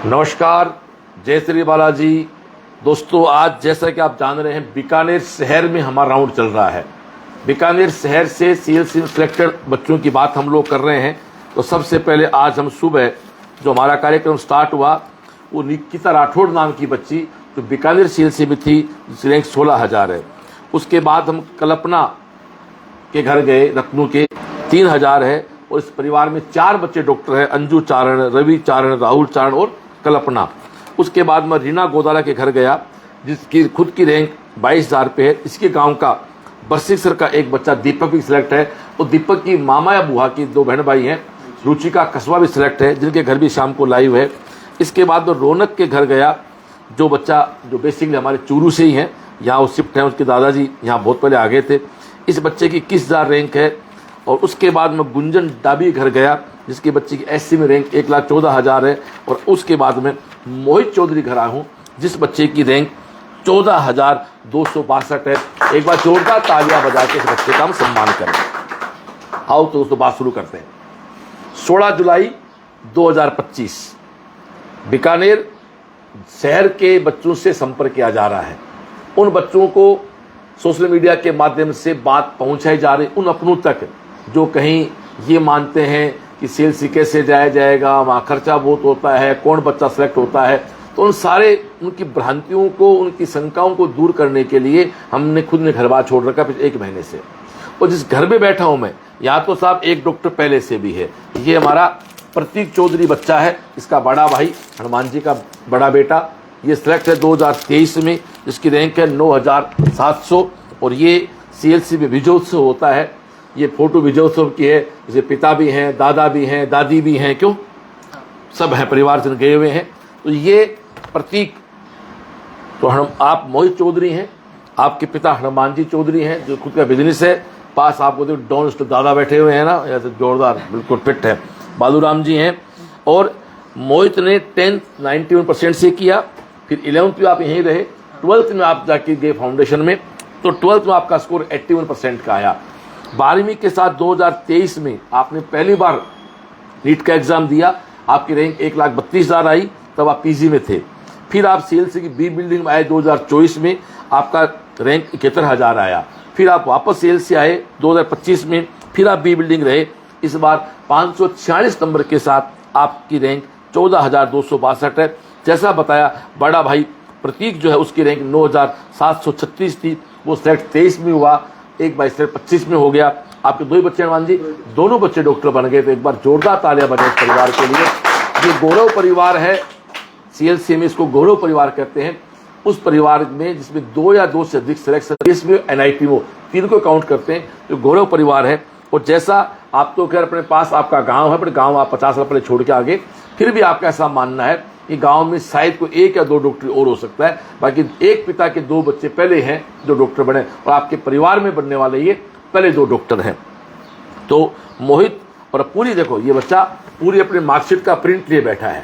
नमस्कार, जय श्री बालाजी। दोस्तों, आज जैसा कि आप जान रहे हैं, बीकानेर शहर में हमारा राउंड चल रहा है। बीकानेर शहर से सीएलसी सिलेक्टेड बच्चों की बात हम लोग कर रहे हैं। तो सबसे पहले आज हम सुबह जो हमारा कार्यक्रम स्टार्ट हुआ, वो निकिता राठौड़ नाम की बच्ची जो बीकानेर सीएलसी में थी, जिसकी रैंक 16,000 है। उसके बाद हम कल्पना के घर गए, रत्नू के 3,000 है। और इस परिवार में 4 बच्चे डॉक्टर हैं, अंजू चारण, रवि चारण, राहुल चारण और कल्पना। उसके बाद मैं रीना गोदारा के घर गया, जिसकी खुद की रैंक 22,000 पे है। इसके गांव का बरसिकसर का एक बच्चा दीपक भी सिलेक्ट है। और दीपक की मामा या बुआ की 2 बहन भाई हैं, रुचिका कस्बा भी सिलेक्ट है, जिनके घर भी शाम को लाइव है। इसके बाद मैं रौनक के घर गया, जो बच्चा जो बेसिकली हमारे चूरू से ही है, यहाँ वो शिफ्ट है। उसके दादाजी यहाँ बहुत पहले आ गए थे। इस बच्चे की 21,000 रैंक है। और उसके बाद मैं गुंजन डाबी घर गया, जिसके बच्चे की एससी में रैंक 1,14,000 है। और उसके बाद में मोहित चौधरी घर आया हूँ, जिस बच्चे की रैंक 14,262 है। एक बार जोरदार तालियां बजा के इस बच्चे का हम सम्मान करें। आओ तो दोस्तों, बात शुरू करते हैं। 16 जुलाई 2025 बीकानेर शहर के बच्चों से संपर्क किया जा रहा है। उन बच्चों को सोशल मीडिया के माध्यम से बात पहुंचाई जा रही, उन अपनों तक जो कहीं ये मानते हैं कि सीएलसी कैसे जाया जाएगा, वहाँ खर्चा बहुत होता है, कौन बच्चा सेलेक्ट होता है। तो उन सारे उनकी भ्रांतियों को, उनकी शंकाओं को दूर करने के लिए हमने खुद ने घर बार छोड़ रखा पिछले 1 महीने से। और जिस घर में बैठा हूँ मैं, यहाँ तो साहब एक डॉक्टर पहले से भी है। ये हमारा प्रतीक चौधरी बच्चा है, इसका बड़ा भाई, हनुमान जी का बड़ा बेटा। ये सिलेक्ट है 2023 में, जिसकी रैंक है 9,700। और ये सीएलसी में विजयोत्सव होता है। ये फोटो विजयोत्सव की है, जिसे पिता भी हैं, दादा भी हैं, दादी भी हैं, क्यों सब हैं, परिवारजन गए हुए हैं। तो ये प्रतीक, तो आप मोहित चौधरी हैं, आपके पिता हनुमान जी चौधरी हैं, जो खुद का बिजनेस है। पास आपको देखो डॉन दादा बैठे हुए हैं ना, ऐसे जोरदार बिल्कुल फिट है, बालूराम जी हैं। और मोहित ने 10th 91% से किया, फिर 11th में आप यहीं रहे, 12th में आप जाके गए फाउंडेशन में, तो 12th में आपका स्कोर 81% का आया। 12वीं के साथ 2023 में आपने पहली बार नीट का एग्जाम दिया, आपकी रैंक 1,32,000 आई, तब आप पीजी में थे। फिर आप सीएलसी की बी बिल्डिंग में आए 2024 में, आपका रैंक 71,000 आया। फिर आप वापस सीएलसी आए 2025 में, फिर आप बी बिल्डिंग रहे। इस बार 546 नंबर के साथ आपकी रैंक 14,262 है। जैसा बताया, बड़ा भाई प्रतीक जो है, उसकी रैंक 9,736 थी, वो सिलेक्ट 23 में हुआ, एक बार सिलेक्ट 25 में हो गया। आपके 2 ही बच्चे हनुमान जी, दोनों बच्चे डॉक्टर बन गए। तो एक बार जोरदार तालियां बजाएं इस परिवार के लिए। ये गौरव परिवार है, सीएलसी में इसको गौरव परिवार कहते हैं। उस परिवार में जिसमें 2 या 2 से अधिक सिलेक्शन, इसमें एनआईटी वो 3 को काउंट करते हैं, जो गौरव परिवार है। और जैसा आप तो खैर अपने पास आपका गाँव है, बट गाँव आप 50 साल पहले छोड़ के आगे, फिर भी आपका ऐसा मानना है कि गांव में शायद कोई 1 या 2 डॉक्टर और हो सकता है। बाकी एक पिता के 2 बच्चे पहले हैं जो डॉक्टर बने, और आपके परिवार में बनने वाले ये पहले 2 डॉक्टर हैं। तो मोहित और पूरी देखो, ये बच्चा पूरी अपने मार्कशीट का प्रिंट लिए बैठा है।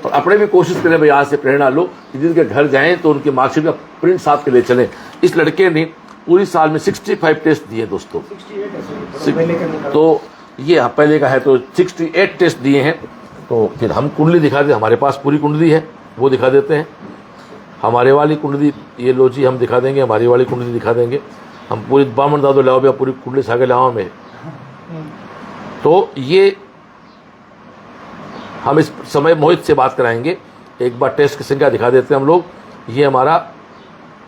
और अपने भी कोशिश करें भाई, यहाँ से प्रेरणा लो कि जिनके घर जाएं तो उनकी मार्कशीट का प्रिंट साथ के ले चलें। इस लड़के ने पूरी साल में 65 टेस्ट दिए दोस्तों। तो ये पहले का है, तो 68 टेस्ट दिए हैं। तो फिर हम कुंडली दिखा दें, हमारे पास पूरी कुंडली है, वो दिखा देते हैं। हमारे वाली कुंडली ये लो जी, हम दिखा देंगे, हमारी वाली कुंडली दिखा देंगे। हम पूरी बामन दादो लाओ भैया, पूरी कुंडली सागे लाओ में। तो ये हम इस समय मोहित से बात कराएंगे। एक बार टेस्ट की संख्या दिखा देते हैं हम लोग। ये हमारा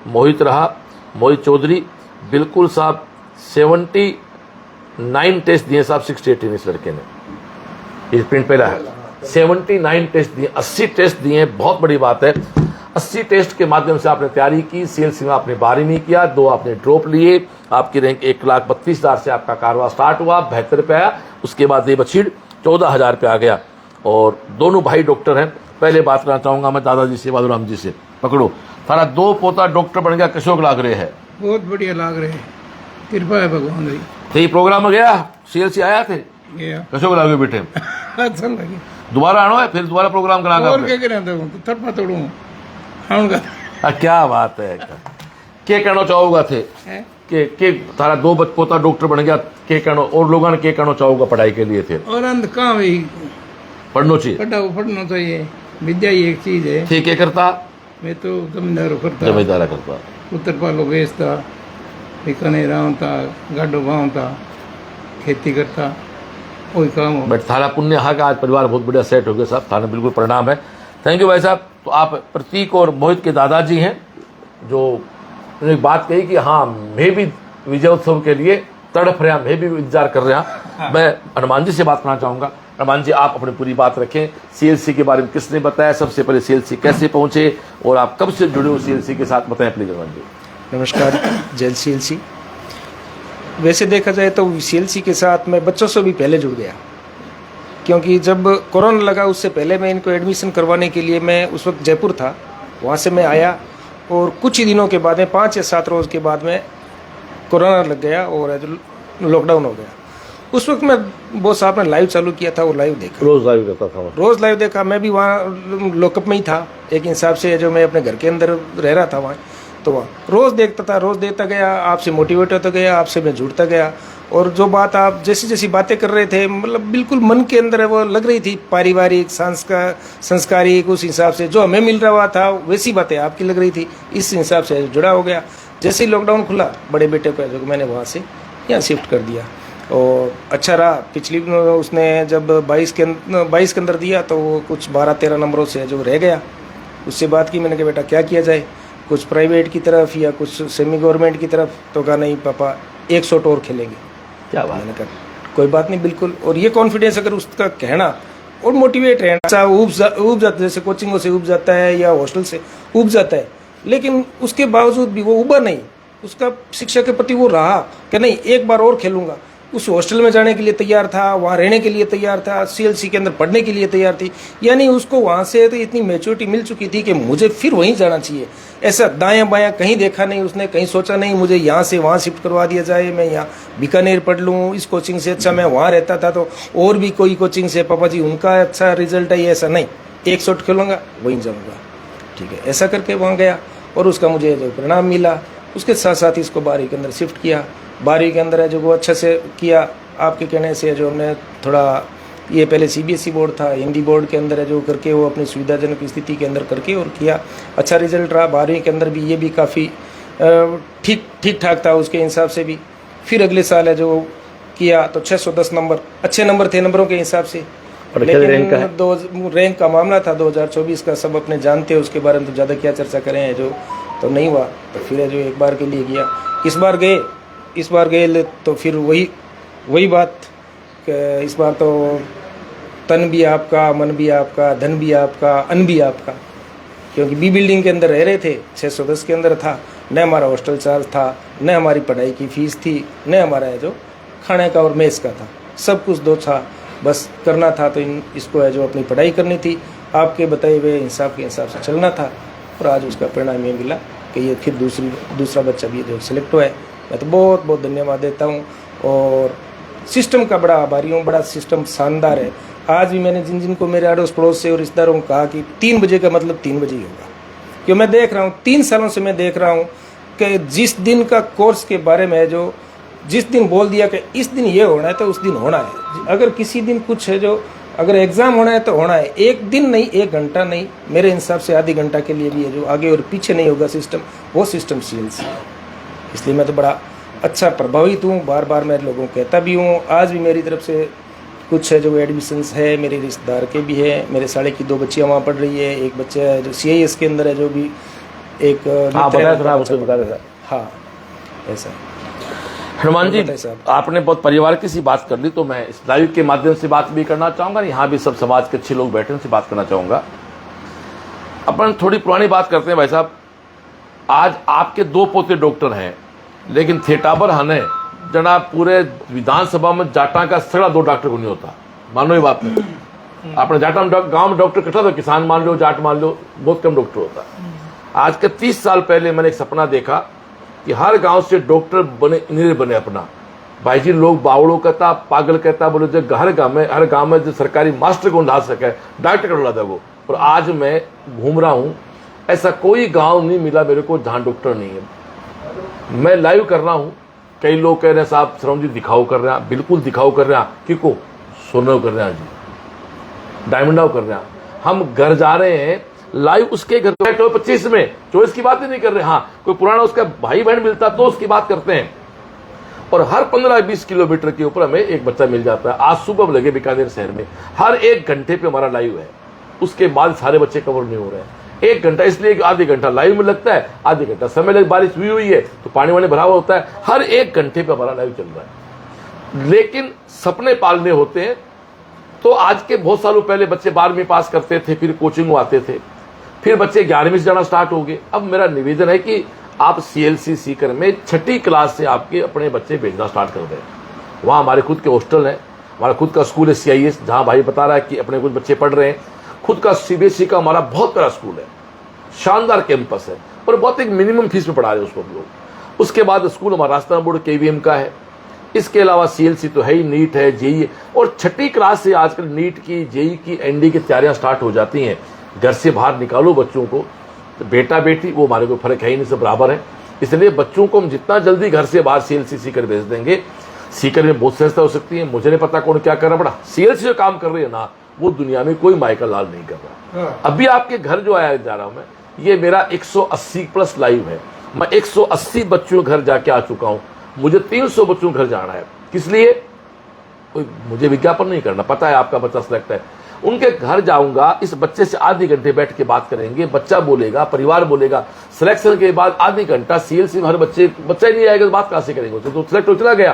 मोहित रहा, मोहित चौधरी, बिल्कुल साहब 79 टेस्ट दिए साहब, 68 इस लड़के ने। ये प्रिंट पहला है, 79 टेस्ट दिए, 80 टेस्ट दिए हैं, बहुत बड़ी बात है। 80 टेस्ट के माध्यम से आपने तैयारी की, सीएलसी में आपने 12वीं किया, 2 आपने ड्रॉप लिए, आपकी रैंक 1,32,000 से आपका कारवा स्टार्ट हुआ, 72 पे आया। उसके बाद ये बछीड़ 14,000 पे आ गया। और दोनों भाई डॉक्टर हैं। पहले बात करना चाहूंगा मैं दादाजी से, बालूराम जी से। पकड़ो, थारा 2 पोता डॉक्टर बन गया, कशोक लाग रहे हैं, बहुत बढ़िया लाग रहे हैं, कृपा है भगवान जी। तो ये प्रोग्राम में गया, सीएलसी आया थे, कशोक लागे बेटे अच्छा लगे, दोबारा आना है, फिर दोबारा प्रोग्राम कराना। और क्या करें तो थप्पा तोड़ू आऊंगा। क्या बात है, क्या कहना चाहोगा थे के तारा 2 पोता डॉक्टर बन गया, के कहना और लोगों ने के कहना चाहोगा पढ़ाई के लिए थे? और अंत कहाँ भी पढ़ना चाहिए, पढ़ना चाहिए। विद्या ही एक चीज है। ठेके करता, मैं तो जमींदारों करता, जमींदारा करता, उत्तर पालो बेचता, बीकानेर था, गाडो भाव था, खेती करता, वही काम हो। बट थारा पुण्य हाँ का आज परिवार बहुत बढ़िया सेट हो गया साहब, थाने बिल्कुल परिणाम है। थैंक यू भाई साहब। तो आप प्रतीक और मोहित के दादाजी हैं, जो उन्होंने एक बात कही कि हाँ मैं भी विजयोत्सव के लिए तड़प रहा, मैं भी इंतजार कर रहा। हाँ। मैं हनुमान जी से बात करना चाहूँगा। हनुमान जी, आप अपनी पूरी बात रखें। सीएलसी के बारे में किसने बताया, सबसे पहले सीएलसी कैसे पहुंचे और आप कब से जुड़े हो सीएलसी के साथ, बताएं प्लीज हनुमान जी। नमस्कार। जय सीएलसी। वैसे देखा जाए तो सीएलसी के साथ मैं बच्चों से भी पहले जुड़ गया, क्योंकि जब कोरोना लगा उससे पहले मैं इनको एडमिशन करवाने के लिए, मैं उस वक्त जयपुर था, वहाँ से मैं आया और कुछ ही दिनों के बाद में 5 या 7 रोज़ के बाद में कोरोना लग गया और लॉकडाउन हो गया। उस वक्त मैं बॉस साहब ने लाइव चालू किया था, वो लाइव देखा, रोज लाइव करता था, रोज़ लाइव देखा। मैं भी वहाँ लॉकअप में ही था एक हिसाब से, जो मैं अपने घर के अंदर रह रहा था वहाँ, तो वहाँ रोज़ देखता था, रोज़ देखता गया, आपसे मोटिवेट होता गया, आपसे मैं जुड़ता गया। और जो बात आप जैसी जैसी बातें कर रहे थे, मतलब बिल्कुल मन के अंदर वो लग रही थी, पारिवारिक संस्कारिक, उस हिसाब से जो हमें मिल रहा था वैसी बातें आपकी लग रही थी, इस हिसाब से जुड़ा हो गया। जैसे ही लॉकडाउन खुला, बड़े बेटे को जो मैंने वहाँ से यहाँ शिफ्ट कर दिया और अच्छा रहा। पिछली उसने जब 22 के अंदर दिया तो वो कुछ 12-13 नंबरों से जो रह गया। उससे बात की मैंने कहा बेटा क्या किया जाए, कुछ प्राइवेट की तरफ या कुछ सेमी गवर्नमेंट की तरफ, तो कहा नहीं पापा 1 शॉट और खेलेंगे। क्या बात। मैंने कहा कोई बात नहीं, बिल्कुल। और ये कॉन्फिडेंस अगर उसका कहना और मोटिवेट रहना, अच्छा ऊब जाता, जैसे कोचिंगों से ऊब जाता है या हॉस्टल से ऊब जाता है, लेकिन उसके बावजूद भी वो उबा नहीं, उसका शिक्षा के प्रति वो रहा कि नहीं एक बार और खेलूंगा। उस हॉस्टल में जाने के लिए तैयार था, वहाँ रहने के लिए तैयार था, सीएलसी के अंदर पढ़ने के लिए तैयार थी। यानी उसको वहाँ से तो इतनी मैच्योरिटी मिल चुकी थी कि मुझे फिर वहीं जाना चाहिए। ऐसा दायां बायां कहीं देखा नहीं उसने, कहीं सोचा नहीं मुझे यहाँ से वहाँ शिफ्ट करवा दिया जाए, मैं यहाँ बीकानेर पढ़ लूँ, इस कोचिंग से अच्छा मैं वहाँ रहता था तो और भी कोई कोचिंग से पापा जी उनका अच्छा रिजल्ट है, ऐसा नहीं 1 शॉट खेलूँगा वहीं जाऊँगा। ठीक है, ऐसा करके वहाँ गया और उसका मुझे जो परिणाम मिला, उसके साथ साथ इसको 12वीं के अंदर शिफ्ट किया। 12वीं के अंदर है जो वो अच्छे से किया, आपके कहने से जो हमने थोड़ा, ये पहले सीबीएसई बोर्ड था, हिंदी बोर्ड के अंदर है जो करके वो अपनी सुविधाजनक स्थिति के अंदर करके और किया, अच्छा रिजल्ट रहा। 12वीं के अंदर भी ये भी काफ़ी ठीक ठाक था उसके हिसाब से भी। फिर अगले साल है जो किया तो 610 नंबर, अच्छे नंबर थे नंबरों के हिसाब से, लेकिन रैंक का मामला था 2024 का, सब अपने जानते हैं, उसके बारे में तो ज़्यादा क्या चर्चा करें जो, तो नहीं हुआ। तो फिर जो एक बार के लिए गया, इस बार गए तो फिर वही बात कि इस बार तो तन भी आपका, मन भी आपका, धन भी आपका, अन्न भी आपका, क्योंकि बी बिल्डिंग के अंदर रह रहे थे, 610 के अंदर था, न हमारा हॉस्टल चार्ज था, न हमारी पढ़ाई की फीस थी, न हमारा जो खाने का और मेस का था, सब कुछ दो था, बस करना था। तो इसको है जो अपनी पढ़ाई करनी थी, आपके बताए हुए हिसाब के हिसाब से चलना था और आज उसका परिणाम ये मिला कि ये फिर दूसरा बच्चा भी जो सिलेक्ट हुआ है। मैं तो बहुत बहुत धन्यवाद देता हूँ और सिस्टम का बड़ा आभारी हूँ, बड़ा सिस्टम शानदार है। आज भी मैंने जिनको मेरे अड़ोस पड़ोस से और रिश्तेदारों को कहा कि 3 बजे का मतलब 3 बजे ही होगा, क्योंकि मैं देख रहा हूँ 3 सालों से मैं देख रहा हूँ कि जिस दिन का कोर्स के बारे में जो जिस दिन बोल दिया कि इस दिन ये होना है तो उस दिन होना है। अगर किसी दिन कुछ है जो अगर एग्ज़ाम होना है तो होना है, एक दिन नहीं, 1 घंटा नहीं, मेरे हिसाब से आधी घंटा के लिए भी है जो आगे और पीछे नहीं होगा सिस्टम, वो सिस्टम सीएलसी है। इसलिए मैं तो बड़ा अच्छा प्रभावित हूँ, बार बार मैं लोगों को कहता भी हूँ। आज भी मेरी तरफ से कुछ है जो एडमिशन्स है, मेरे रिश्तेदार के भी है, मेरे साले की 2 बच्चियाँ वहाँ पढ़ रही है, एक बच्चा है जो CIS के अंदर है जो भी एक हाँ ऐसा। हनुमान जी, आपने बहुत परिवार की सी बात कर ली, तो मैं इस लाइव के माध्यम से बात भी करना चाहूँगा, यहाँ भी सब समाज के अच्छे लोग बैठे उनसे बात करना चाहूँगा। अपन थोड़ी पुरानी बात करते हैं भाई साहब। आज आपके 2 पोते डॉक्टर हैं, लेकिन थेटाबर हने जना पूरे विधानसभा में जाटा का सड़ा 2 डॉक्टर को नहीं होता, मानो ये बात नहीं। अपने जाटा में गाँव में डॉक्टर कितना था, किसान मान लो, जाट मान लो, बहुत कम डॉक्टर होता। आज के 30 साल पहले मैंने एक सपना देखा कि हर गांव से डॉक्टर बने, इंजीनियर बने। अपना भाई जी लोग बावड़ो कहता, पागल कहता, बोले जो हर गांव में जो सरकारी मास्टर को ला सके, डॉक्टर को ला दे वो। और आज मैं घूम रहा हूं, ऐसा कोई गांव नहीं मिला मेरे को जहां डॉक्टर नहीं है। मैं लाइव कर रहा हूं, कई लोग कह रहे हैं साहब श्रवण जी दिखाओ कर रहे हैं, बिल्कुल दिखाओ कर रहे हैं, क्यों सोनो कर रहे हैं जी, डायमंडाओ कर रहे हैं। हम घर जा रहे हैं, लाइव उसके घर 25 में, चॉइस की बात ही नहीं कर रहे। हाँ, कोई पुराना उसका भाई बहन मिलता तो उसकी बात करते हैं। और हर 15-20 किलोमीटर के ऊपर हमें एक बच्चा मिल जाता है। आज सुबह लगे बीकानेर शहर में हर 1 घंटे पे हमारा लाइव है। उसके बाद सारे बच्चे कवर नहीं हो रहे हैं। 1 घंटा इसलिए आधे घंटा लाइव में लगता है, आधे घंटा समय लगे, बारिश हुई है तो पानी वानी भरा हुआ होता है। हर 1 घंटे पे हमारा लाइव चल रहा है। लेकिन सपने पालने होते हैं तो आज के बहुत सालों पहले बच्चे 12वीं पास करते थे, फिर कोचिंग आते थे, फिर बच्चे 11वीं से जाना स्टार्ट हो गए। अब मेरा निवेदन है कि आप CLC सीकर में 6ठी क्लास से आपके अपने बच्चे भेजना स्टार्ट कर दें। वहाँ हमारे खुद के हॉस्टल हैं, हमारा खुद का स्कूल है CIS, जहाँ भाई बता रहा है कि अपने कुछ बच्चे पढ़ रहे हैं। खुद का CBSE का हमारा बहुत बड़ा स्कूल है, शानदार कैंपस है और बहुत एक मिनिमम फीस में पढ़ा रहे हैं उसको हम लोग। उसके बाद स्कूल हमारा राजस्थान बोर्ड KVM का है। इसके अलावा CLC तो है ही, नीट है, JEE, और 6ठी क्लास से आजकल नीट की, JEE की, ND की तैयारियां स्टार्ट हो जाती हैं। घर से बाहर निकालो बच्चों को, तो बेटा बेटी वो हमारे को फर्क है ही नहीं, सब बराबर है। इसलिए बच्चों को हम जितना जल्दी घर से बाहर CLC सीकर भेज देंगे। सीकर में बहुत संस्था हो सकती है, मुझे नहीं पता कौन क्या कर रहा, बड़ा CLC जो काम कर रही है ना, वो दुनिया में कोई माइकल लाल नहीं कर रहा। अभी आपके घर जो आया जा रहा हूं मैं, ये मेरा 180+ लाइव है। मैं 180 बच्चों घर जाके आ चुका हूं। मुझे 300 बच्चों घर जाना है। किस लिए? कोई मुझे विज्ञापन नहीं करना, पता है आपका बच्चा सिलेक्ट है। उनके घर जाऊंगा, इस बच्चे से आधे घंटे बैठ के बात करेंगे, बच्चा बोलेगा, परिवार बोलेगा। सिलेक्शन के बाद आधे घंटा CLC में हर बच्चा ही नहीं आएगा तो बात कहां से करेंगे? तो सिलेक्ट हो चला गया।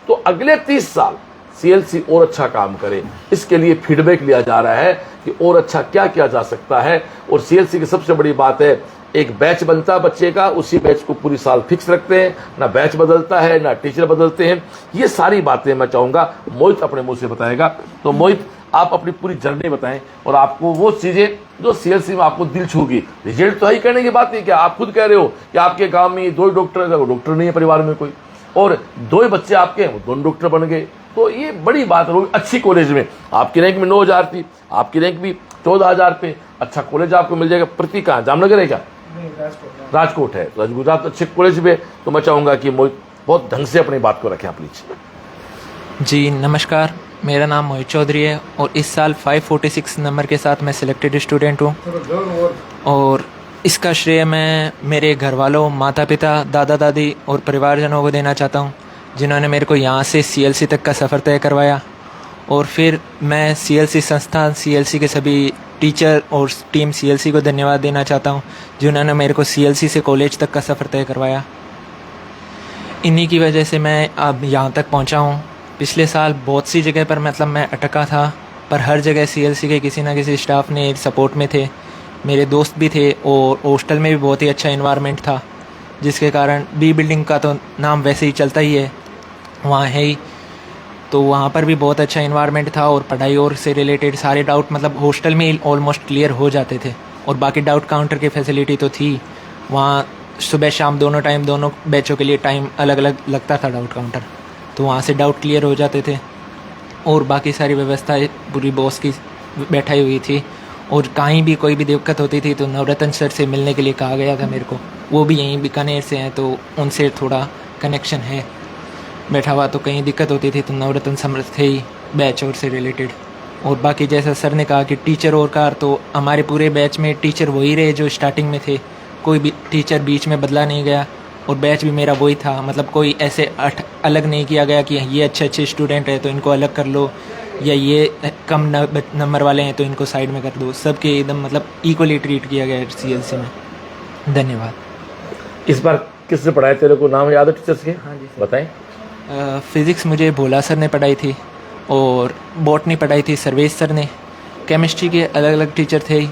तो अगले 30 साल CLC और अच्छा काम करे, इसके लिए फीडबैक लिया जा रहा है कि और अच्छा क्या किया जा सकता है। और CLC की सबसे बड़ी बात है, एक बैच बनता है बच्चे का, उसी बैच को पूरी साल फिक्स रखते हैं, ना बैच बदलता है ना टीचर बदलते हैं। ये सारी बातें मैं चाहूंगा मोहित अपने मुंह से बताएगा। तो मोहित, आप अपनी पूरी जर्नी बताएं और आपको वो चीजें जो CLC में आपको दिल छूगी। रिजल्ट तो ही कहने की बात नहीं, क्या आप खुद कह रहे हो कि आपके गांव में 2 डॉक्टर, डॉक्टर नहीं है परिवार में कोई, और 2 बच्चे आपके हैं, वो 2 डॉक्टर बन गए। तो ये बड़ी बात है। अच्छी कॉलेज में आपकी रैंक में 9000 थी, आपकी रैंक भी 14,000 पे। अच्छा कॉलेज आपको मिल जाएगा। प्रति कहाँ, जामनगर है क्या? राजकोट है। तो गुजरात अच्छे कॉलेज में। तो मैं चाहूंगा कि मोहित बहुत ढंग से अपनी बात को रखें आप प्लीज। जी नमस्कार, मेरा नाम मोहित चौधरी है और इस साल 546 नंबर के साथ मैं सिलेक्टेड स्टूडेंट हूँ। और इसका श्रेय मैं मेरे घर वालों, माता पिता, दादा दादी और परिवारजनों को देना चाहता हूँ, जिन्होंने मेरे को यहाँ से CLC तक का सफ़र तय करवाया। और फिर मैं CLC संस्थान, CLC के सभी टीचर और टीम CLC को धन्यवाद देना चाहता हूँ, जिन्होंने मेरे को CLC से कॉलेज तक का सफ़र तय करवाया। इन्हीं की वजह से मैं अब यहाँ तक पहुँचा हूँ। पिछले साल बहुत सी जगह पर मतलब मैं अटका था, पर हर जगह CLC के किसी ना किसी स्टाफ ने सपोर्ट में थे। मेरे दोस्त भी थे और हॉस्टल में भी बहुत ही अच्छा इन्वायरमेंट था, जिसके कारण B बिल्डिंग का तो नाम वैसे ही चलता ही है, वहाँ है ही। तो वहाँ पर भी बहुत अच्छा इन्वायरमेंट था और पढ़ाई और से रिलेटेड सारे डाउट मतलब हॉस्टल में ही ऑलमोस्ट क्लियर हो जाते थे। और बाकी डाउट काउंटर की फैसिलिटी तो थी वहाँ, सुबह शाम दोनों टाइम दोनों बैचों के लिए टाइम अलग अलग लगता था डाउट काउंटर, तो वहाँ से डाउट क्लियर हो जाते थे। और बाकी सारी व्यवस्था पूरी बॉस की बैठाई हुई थी। और कहीं भी कोई भी दिक्कत होती थी तो नवरत्न सर से मिलने के लिए कहा गया था मेरे को। वो भी यहीं बीकानेर से हैं तो उनसे थोड़ा कनेक्शन है बैठा हुआ। तो कहीं दिक्कत होती थी तो नवरत्न सर थे ही बैच और से रिलेटेड। और बाकी जैसा सर ने कहा कि टीचर और कार, तो हमारे पूरे बैच में टीचर वही रहे जो स्टार्टिंग में थे, कोई भी टीचर बीच में बदला नहीं गया। और बैच भी मेरा वही था, मतलब कोई ऐसे अलग नहीं किया गया कि ये अच्छे स्टूडेंट है तो इनको अलग कर लो, या ये कम नंबर वाले हैं तो इनको साइड में कर दो। सबके एकदम मतलब इक्वली ट्रीट किया गया है CLC में। धन्यवाद। इस बार किसने पढ़ाया तेरे को, नाम याद है टीचर्स के? हाँ जी बताएं। फिज़िक्स मुझे भोला सर ने पढ़ाई थी और बॉटनी पढ़ाई थी सर्वेश सर ने। केमिस्ट्री के अलग अलग टीचर थे,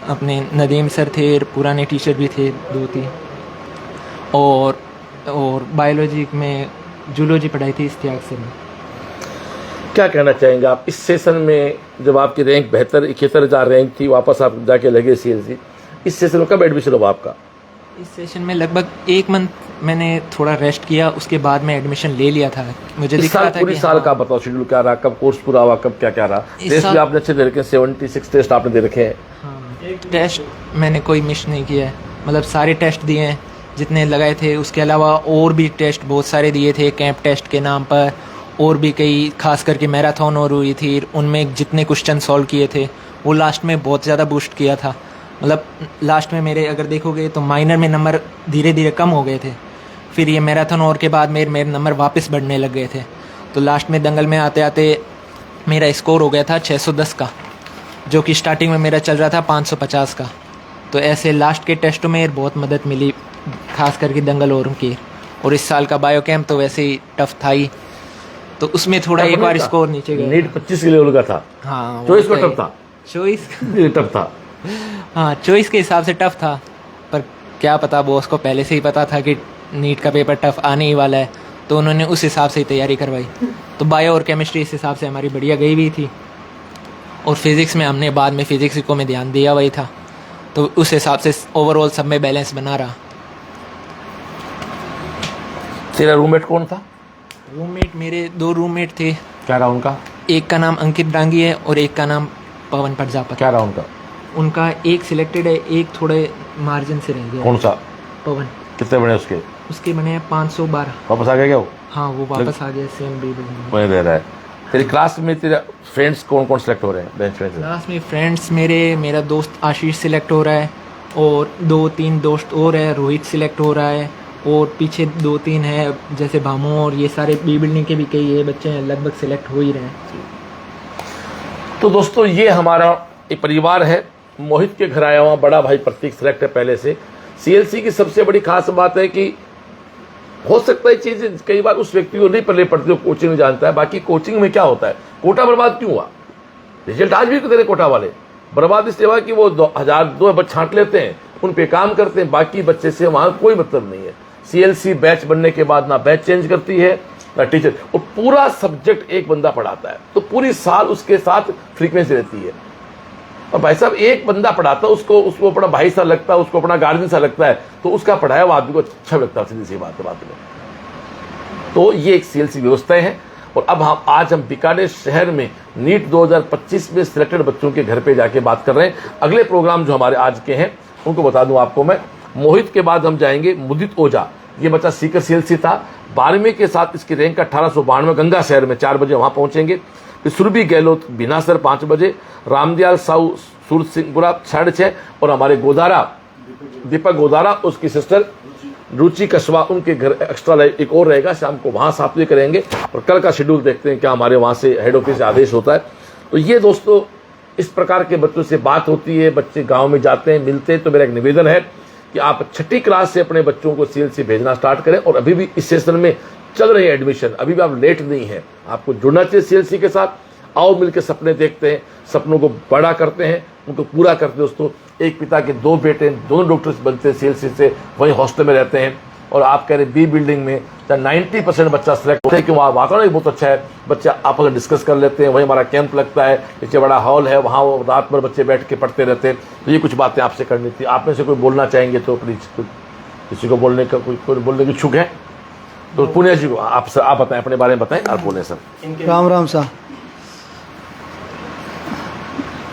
अपने नदीम सर थे, पुराने टीचर भी थे 2-3। और बायोलॉजी में जूलॉजी पढ़ाई थी इश्तियाक सर ने। क्या कहना चाहेंगे आप इस सेशन में, जब आपकी रैंक बेहतर 71,000 रैंक थी, वापस आप जाके लगे CLC, इस सेशन में कब एडमिशन हुआ आपका? इस सेशन में लगभग 1 मंथ मैंने थोड़ा रेस्ट किया, उसके बाद में एडमिशन ले लिया था। मुझे दिख रहा था पूरी साल का बताओ शेड्यूल क्या रहा, कब कोर्स पूरा हुआ, कब क्या क्या रहा? टेस्ट भी आपने अच्छे दे रखे हैं, 76 टेस्ट आपने दे रखे हैं। हाँ, टेस्ट मैंने कोई मिस नहीं किया है, मतलब सारे टेस्ट दिए हैं जितने लगाए थे। उसके अलावा और भी टेस्ट बहुत सारे दिए थे कैंप टेस्ट के नाम पर, और भी कई, खास करके मैराथन और हुई थी, उनमें जितने क्वेश्चन सॉल्व किए थे वो लास्ट में बहुत ज़्यादा बूस्ट किया था। मतलब लास्ट में मेरे अगर देखोगे तो माइनर में नंबर धीरे धीरे कम हो गए थे, फिर ये मैराथन और के बाद मेरे नंबर वापस बढ़ने लग गए थे। तो लास्ट में दंगल में आते आते मेरा स्कोर हो गया था 610 का, जो कि स्टार्टिंग में मेरा चल रहा था 550 का। तो ऐसे लास्ट के टेस्टों में बहुत मदद मिली, खास करके दंगल और इस साल का बायो कैंप तो वैसे ही टफ था ही, तो उसमें थोड़ा एक बार स्कोर नीचे गया। नीट 25 के लेवल का था। हाँ, चॉइस का टफ था। चॉइस टफ था। हाँ, चॉइस के हिसाब से टफ था, पर क्या पता बॉस को पहले से ही पता था कि नीट का पेपर टफ आने ही वाला है, तो उन्होंने उस हिसाब से ही तैयारी करवाई। तो बायो और केमिस्ट्री इस हिसाब से हमारी बढ़िया गई हुई थी, और फिज़िक्स में हमने बाद में फिज़िक्स को में ध्यान दिया वही था, तो उस हिसाब से ओवरऑल सब में बैलेंस बना रहा। तेरा रूममेट कौन था? रूममेट मेरे 2 रूममेट थे। क्या रहा उनका? एक का नाम अंकित डांगी है और एक का नाम पवन प्रजापति। क्या रहा उनका? उनका एक सिलेक्टेड है, एक थोड़े मार्जिन से रह गया। कौन सा? पवन। कितने बने उसके? उसके बने हैं 512। वापस आ गया क्या वो? हाँ, वो वापस आ गया सेम बी बिल्डिंग। वहीं रह रहा है। तेरी क्लास में तेरे फ्रेंड्स कौन कौन सेलेक्ट हो रहे हैं बेंच में से? क्लास में फ्रेंड्स मेरा दोस्त आशीष सिलेक्ट हो रहा है, और 2-3 दोस्त और है, रोहित सिलेक्ट हो रहा है, और पीछे 2-3 है जैसे भामू, और ये सारे बी बिल्डिंग के भी कई ये बच्चे हैं, लगभग सिलेक्ट हो ही रहे हैं। तो दोस्तों ये हमारा एक परिवार है। मोहित के घर आया हुआ बड़ा भाई प्रतीक सेलेक्ट है पहले से। सीएलसी की सबसे बड़ी खास बात है कि हो सकता है चीज़ें कई बार उस व्यक्ति को नहीं पल्ले पड़ती, कोचिंग में जानता है। बाकी कोचिंग में क्या होता है, कोटा बर्बाद क्यों हुआ? रिजल्ट आज भी तेरे कोटा वाले बर्बाद इसलिए हुआ कि वो 1000-2 बच्चे छांट लेते हैं, उन पे काम करते हैं, बाकी बच्चे से वहाँ कोई मतलब नहीं है। सीएलसी बैच बनने के बाद ना बैच चेंज करती है ना टीचर, और पूरा सब्जेक्ट एक बंदा पढ़ाता है, तो पूरी साल उसके साथ फ्रीक्वेंसी रहती है। और भाई साहब एक बंदा पढ़ाता है, उसको अपना भाई सा लगता है, उसको अपना गार्जियन सा लगता है, तो उसका पढ़ाया हुआ आदमी को अच्छा लगता है। सीधी सी बात में तो ये एक सीएलसी व्यवस्थाएं हैं। और अब आज हम बीकानेर शहर में नीट 2025 में सिलेक्टेड बच्चों के घर पे जाके बात कर रहे हैं। अगले प्रोग्राम जो हमारे आज के हैं उनको बता दूं आपको मैं। मोहित के बाद हम जाएंगे मुदित ओझा, ये बच्चा सीकर सीएलसी था, 12वीं के साथ इसकी रैंक 1892 गंगा शहर में 4 बजे वहां पहुंचेंगे। फिर सुरभि गहलोत बिनासर 5 बजे, रामदयाल साहू सूरत सिंहपुरा 6:30, और हमारे गोदारा दीपक गोदारा उसकी सिस्टर रुचि कस्बा उनके घर एक्स्ट्रा लाइव एक और रहेगा, शाम को वहां 7 बजे करेंगे। और कल का शेड्यूल देखते हैं क्या हमारे वहां से हेड ऑफिस से आदेश होता है। तो ये दोस्तों इस प्रकार के बच्चों से बात होती है, बच्चे गांव में जाते हैं, मिलते हैं। तो मेरा एक निवेदन है कि आप 6ठी क्लास से अपने बच्चों को सीएलसी भेजना स्टार्ट करें। और अभी भी इस सेशन में चल रही है एडमिशन, अभी भी आप लेट नहीं है, आपको जुड़ना चाहिए सीएलसी के साथ। आओ मिलकर सपने देखते हैं, सपनों को बड़ा करते हैं, उनको पूरा करते हैं। दोस्तों एक पिता के 2 बेटे, दोनों डॉक्टर्स बनते हैं सीएलसी से, वहीं हॉस्टल में रहते हैं। और आप कह रहे बी बिल्डिंग में 90% बच्चा सेलेक्ट होते हैं कि वहाँ वातावरण बहुत अच्छा है, बच्चा आप अगर डिस्कस कर लेते हैं। वहीं हमारा कैंप लगता है, नीचे बड़ा हॉल है, वहाँ वो रात भर बच्चे बैठ के पढ़ते रहते हैं। तो ये कुछ बातें आपसे करनी थी। आप में से कोई बोलना चाहेंगे तो प्लीज, किसी को बोलने का कोई बोलने की इच्छुक है तो पुण्या जी को आप बताएं, अपने बारे में बताएं, आप बोलें सर। राम राम सा।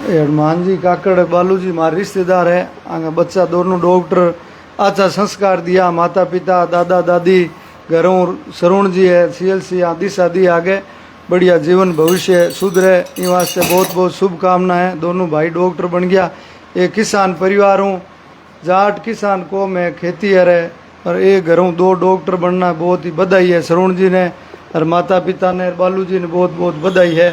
हनुमान जी काकड़ बालू जी हमारे रिश्तेदार है। आगे बच्चा दोनों डॉक्टर, अच्छा संस्कार दिया, माता पिता दादा दादी घरों सरुण जी है सीएलसी आदि शादी आगे बढ़िया जीवन भविष्य सुधरे, इन वास्ते बहुत बहुत शुभकामनाएं। दोनों भाई डॉक्टर बन गया। एक किसान परिवार हूँ, जाट किसान को मैं खेती है, और एक घरों 2 डॉक्टर बनना बहुत ही बधाई है सरुण जी ने, और माता पिता ने, बालू जी ने बहुत बहुत बधाई है,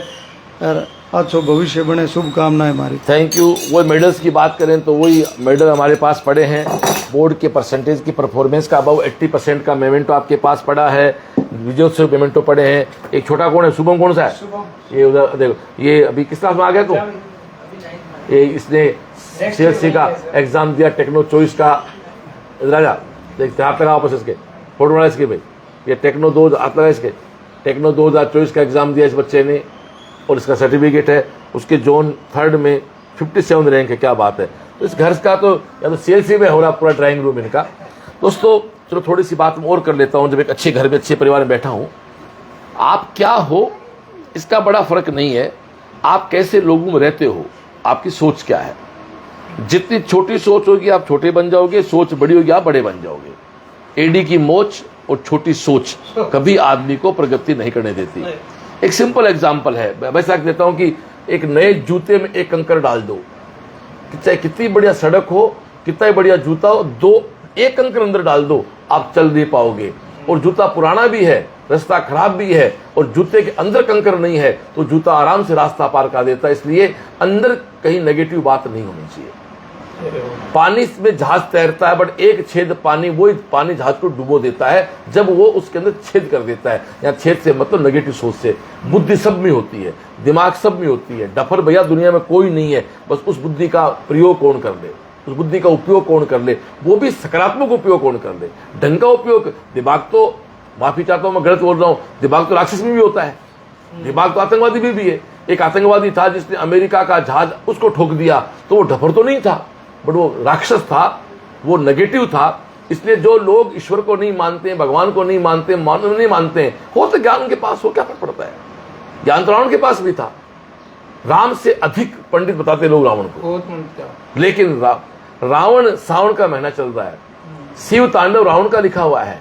और अच्छो भविष्य बने, शुभकामनाएं हमारी। Thank you. वो मेडल्स की बात करें तो वही मेडल हमारे पास पड़े हैं। बोर्ड के परसेंटेज की परफॉर्मेंस का अबाउ 80% का मेमेंटो आपके पास पड़ा है, विजयोत्सव मेमेंटो पड़े हैं। एक छोटा कौन है, शुभम कौन सा है? ये उधर देखो, ये अभी किस क्लास में आ गया तू? ये इसने सीएलसी का एग्जाम दिया, टेक्नो चॉइस का। राजा देखते हाथ लगा वापस इसके, फोटो बना इसके भाई। ये टेक्नो 2 हाथ लगा इसके, टेक्नो 2024 का एग्जाम दिया इस बच्चे ने, और इसका सर्टिफिकेट है। उसके जोन 3rd में 57 रैंक है, क्या बात है। तो इस घर का तो या तो सीएलसी में हो रहा पूरा ड्राइंग रूम इनका। दोस्तों चलो थोड़ी सी बात और कर लेता हूँ। जब एक अच्छे घर में अच्छे परिवार में बैठा हूँ, आप क्या हो इसका बड़ा फर्क नहीं है, आप कैसे लोगों में रहते हो, आपकी सोच क्या है। जितनी छोटी सोच होगी आप छोटे बन जाओगे, सोच बड़ी होगी आप बड़े बन जाओगे। एडी की मोच और छोटी सोच कभी आदमी को प्रगति नहीं करने देती। एक सिंपल एग्जाम्पल है, मैं वैसा देता हूँ कि एक नए जूते में एक कंकर डाल दो, चाहे कितनी बढ़िया सड़क हो, कितना ही बढ़िया जूता हो, एक कंकर अंदर डाल दो, आप चल नहीं पाओगे। और जूता पुराना भी है, रास्ता खराब भी है, और जूते के अंदर कंकर नहीं है, तो जूता आराम से रास्ता पार कर देता है। इसलिए अंदर कहीं नेगेटिव बात नहीं होनी चाहिए। पानी में जहाज तैरता है, बट एक छेद पानी, वो पानी जहाज को डुबो देता है जब वो उसके अंदर छेद कर देता है। यहाँ छेद से मतलब नेगेटिव सोच से। बुद्धि सब में होती है, दिमाग सब में होती है। डफर भैया दुनिया में कोई नहीं है, बस उस बुद्धि का प्रयोग कौन कर ले, उस बुद्धि का उपयोग कौन कर ले, वो भी सकारात्मक उपयोग कौन कर ले, ढंग का उपयोग। दिमाग तो, माफी चाहता हूं मैं गलत बोल रहा हूं, दिमाग तो राक्षस में भी होता है, दिमाग तो आतंकवादी में भी है। एक आतंकवादी था जिसने अमेरिका का जहाज उसको ठोक दिया, तो वो डफर तो नहीं था, बट वो राक्षस था, वो नेगेटिव था। इसलिए जो लोग ईश्वर को नहीं मानते हैं, भगवान को नहीं मानते हैं, मानव नहीं मानते हैं, हो तो ज्ञान उनके पास हो, क्या फर्क पड़ता है। ज्ञान तो रावण के पास भी था, राम से अधिक पंडित बताते लोग रावण को। लेकिन रावण, सावन का महीना चल रहा है, शिव तांडव रावण का लिखा हुआ है,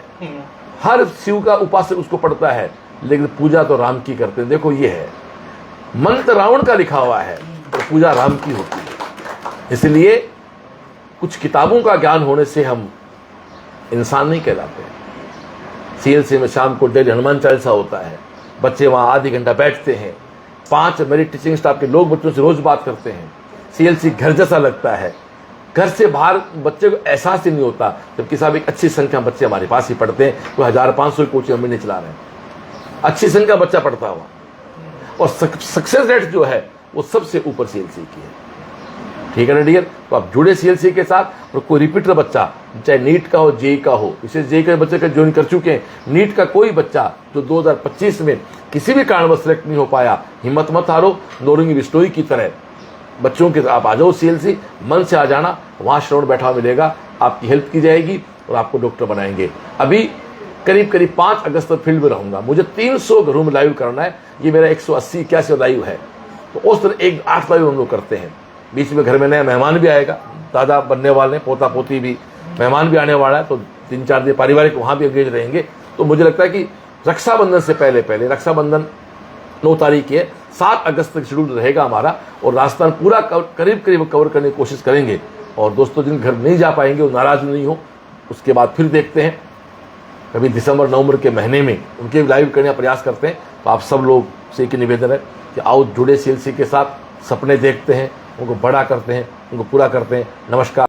हर शिव का उपासक उसको पढ़ता है, लेकिन पूजा तो राम की करते हैं। देखो ये है, मंत्र रावण का लिखा हुआ है और पूजा राम की होती है। इसलिए कुछ किताबों का ज्ञान होने से हम इंसान नहीं कहलाते। सीएलसी में शाम को डेली हनुमान चालीसा होता है, बच्चे वहां आधी घंटा बैठते हैं, 5 मेरी टीचिंग स्टाफ के लोग बच्चों से रोज बात करते हैं। सीएलसी घर जैसा लगता है, घर से बाहर बच्चे को एहसास ही नहीं होता। जबकि साहब एक अच्छी संख्या बच्चे हमारे पास ही पढ़ते हैं, कोई 1500 कोचिंग हम नहीं चला रहे हैं, अच्छी संख्या बच्चा पढ़ता हुआ, और सक्सेस रेट जो है वो सबसे ऊपर सीएलसी की है। ठीक है ना डियर, तो आप जुड़े सीएलसी के साथ। और कोई रिपीटर बच्चा, चाहे नीट का हो, जेई का हो, इसे जेई के बच्चे का ज्वाइन कर चुके हैं, नीट का कोई बच्चा जो 2025 में किसी भी कारणवश सेलेक्ट नहीं हो पाया, हिम्मत मत हारो, नौरंगी बिश्नोई की तरह बच्चों के आप आ जाओ सीएलसी, मन से आ जाना, वहां श्रवण बैठा मिलेगा, आपकी हेल्प की जाएगी और आपको डॉक्टर बनाएंगे। अभी करीब 5 अगस्त तक फील्ड में रहूंगा, मुझे 300 घरों में लाइव करना है। ये मेरा 180-81 लाइव है, तो उस तरह 8 लाइव हम लोग करते हैं। बीच में घर में नया मेहमान भी आएगा, दादा बनने वाले, पोता पोती भी, मेहमान भी आने वाला है, तो 3-4 दिन पारिवारिक वहां भी एंगेज रहेंगे। तो मुझे लगता है कि रक्षाबंधन से पहले, रक्षाबंधन 9 तारीख है, 7 अगस्त तक शेड्यूल रहेगा हमारा, और राजस्थान पूरा करीब कवर करने की कोशिश करेंगे। और दोस्तों जिन घर नहीं जा पाएंगे वो नाराज नहीं हो, उसके बाद फिर देखते हैं, कभी दिसंबर-नवंबर के महीने में उनके लाइव करने का प्रयास करते हैं। तो आप सब लोग से एक निवेदन है कि आओ जुड़े सीएलसी के साथ, सपने देखते हैं, उनको बड़ा करते हैं, उनको पूरा करते हैं। नमस्कार।